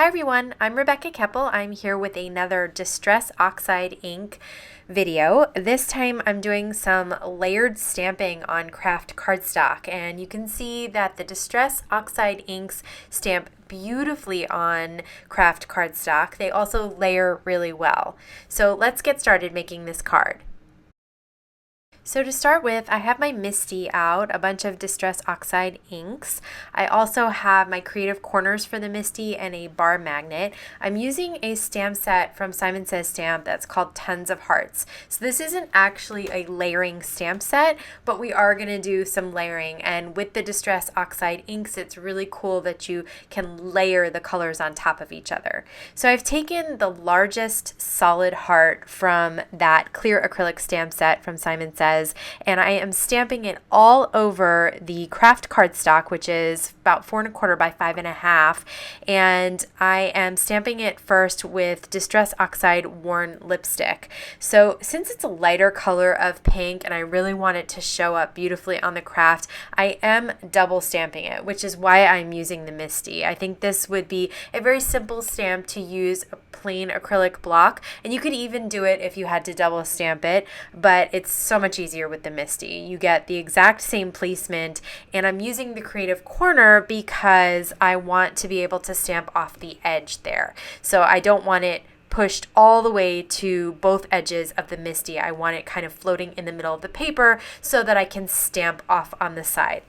Hi everyone, I'm Rebecca Keppel. I'm here with another Distress Oxide ink video. This time I'm doing some layered stamping on Kraft Cardstock, and you can see that the Distress Oxide inks stamp beautifully on Kraft Cardstock. They also layer really well. So let's get started making this card. So to start with, I have my MISTI out, a bunch of Distress Oxide inks. I also have my creative corners for the MISTI and a bar magnet. I'm using a stamp set from Simon Says Stamp that's called Tons of Hearts. So this isn't actually a layering stamp set, but we are going to do some layering. And with the Distress Oxide inks, it's really cool that you can layer the colors on top of each other. So I've taken the largest solid heart from that clear acrylic stamp set from Simon Says, and I am stamping it all over the Kraft Cardstock, which is about 4 1/4 by 5 1/2, and I am stamping it first with Distress Oxide Worn Lipstick. So since it's a lighter color of pink and I really want it to show up beautifully on the craft, I am double stamping it, which is why I'm using the MISTI. I think this would be a very simple stamp to use a plain acrylic block, and you could even do it if you had to double stamp it, but it's so much easier with the MISTI. You get the exact same placement, and I'm using the creative corner because I want to be able to stamp off the edge there. So I don't want it pushed all the way to both edges of the MISTI. I want it kind of floating in the middle of the paper so that I can stamp off on the side.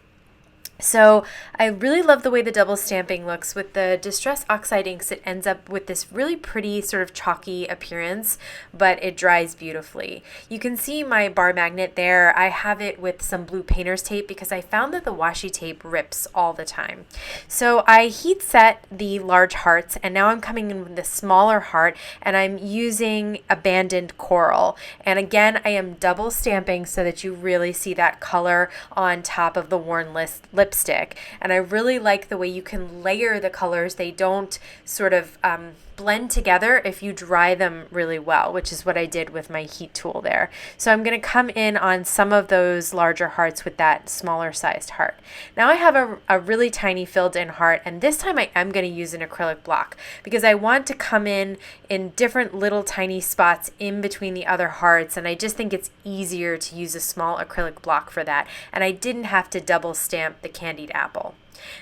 So I really love the way the double stamping looks. With the Distress Oxide inks, it ends up with this really pretty sort of chalky appearance, but it dries beautifully. You can see my bar magnet there. I have it with some blue painter's tape because I found that the washi tape rips all the time. So I heat set the large hearts, and now I'm coming in with the smaller heart, and I'm using Abandoned Coral. And again, I am double stamping so that you really see that color on top of the worn lipstick. And I really like the way you can layer the colors. They don't sort of blend together if you dry them really well, which is what I did with my heat tool there. So I'm going to come in on some of those larger hearts with that smaller sized heart. Now I have a really tiny filled in heart, and this time I am going to use an acrylic block because I want to come in different little tiny spots in between the other hearts, and I just think it's easier to use a small acrylic block for that, and I didn't have to double stamp the candied apple.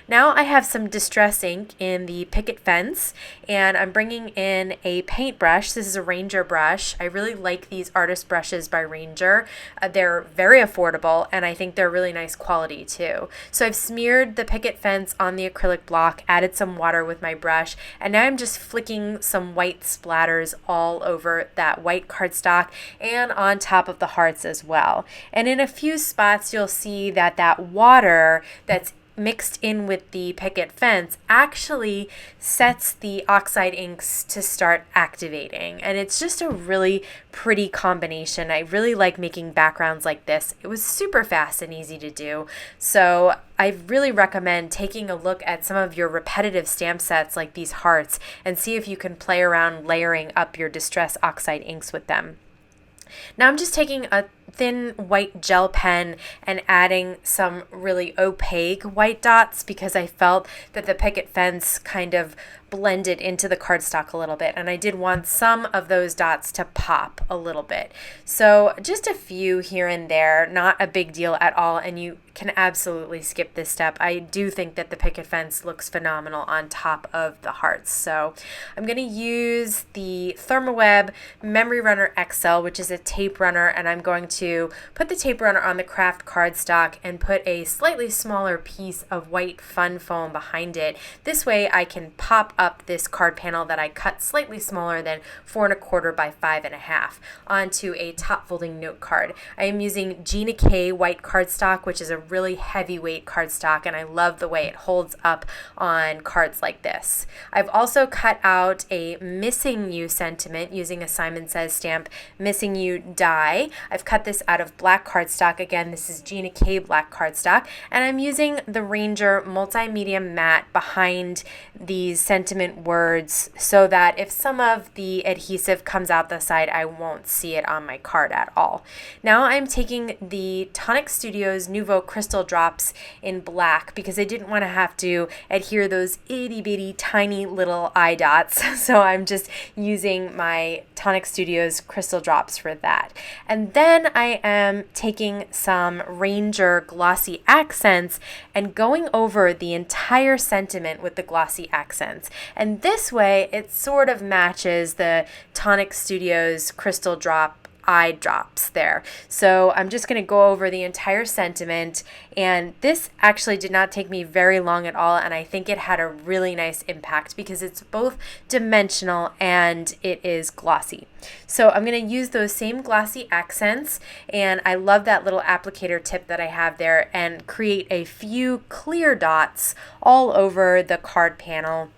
Now I have some Distress ink in the Picket fence, and I'm bringing in a paintbrush. This is a Ranger brush. I really like these artist brushes by Ranger. They're very affordable, and I think they're really nice quality too. So I've smeared the Picket fence on the acrylic block, added some water with my brush, and now I'm just flicking some white splatters all over that white cardstock and on top of the hearts as well. And in a few spots you'll see that that water that's mixed in with the Picket fence actually sets the oxide inks to start activating, and it's just a really pretty combination. I really like making backgrounds like this. It was super fast and easy to do, so I really recommend taking a look at some of your repetitive stamp sets like these hearts and see if you can play around layering up your Distress Oxide inks with them. Now I'm just taking a thin white gel pen and adding some really opaque white dots because I felt that the Picket fence kind of blended into the cardstock a little bit, and I did want some of those dots to pop a little bit. So just a few here and there, not a big deal at all, and you can absolutely skip this step. I do think that the Picket fence looks phenomenal on top of the hearts. So I'm going to use the Thermoweb Memory Runner XL, which is a tape runner, and I'm going to put the tape runner on the Kraft Cardstock and put a slightly smaller piece of white fun foam behind it. This way I can pop up this card panel that I cut slightly smaller than 4 1/4 by 5 1/2 onto a top folding note card. I am using Gina K white cardstock, which is a really heavyweight cardstock, and I love the way it holds up on cards like this. I've also cut out a Missing You sentiment using a Simon Says Stamp Missing You die. I've cut cut this out of black cardstock. Again, this is Gina K black cardstock, and I'm using the Ranger multi-medium matte behind these sentiment words so that if some of the adhesive comes out the side, I won't see it on my card at all. Now I'm taking the Tonic Studios Nouveau Crystal Drops in black because I didn't want to have to adhere those itty bitty tiny little eye dots. So I'm just using my Tonic Studios Crystal Drops for that. And then I am taking some Ranger glossy accents and going over the entire sentiment with the glossy accents. And this way it sort of matches the Tonic Studios Crystal Drop eye drops there. So I'm just going to go over the entire sentiment, and this actually did not take me very long at all, and I think it had a really nice impact because it's both dimensional and it is glossy. So I'm going to use those same glossy accents, and I love that little applicator tip that I have there, and create a few clear dots all over the card panel.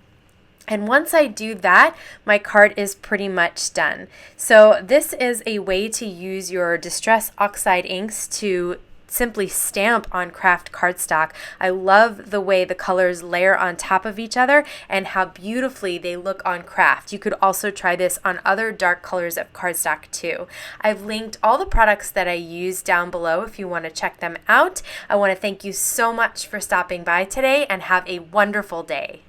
And once I do that, my card is pretty much done. So this is a way to use your Distress Oxide inks to simply stamp on Kraft Cardstock. I love the way the colors layer on top of each other and how beautifully they look on Kraft. You could also try this on other dark colors of cardstock too. I've linked all the products that I use down below if you want to check them out. I want to thank you so much for stopping by today, and have a wonderful day.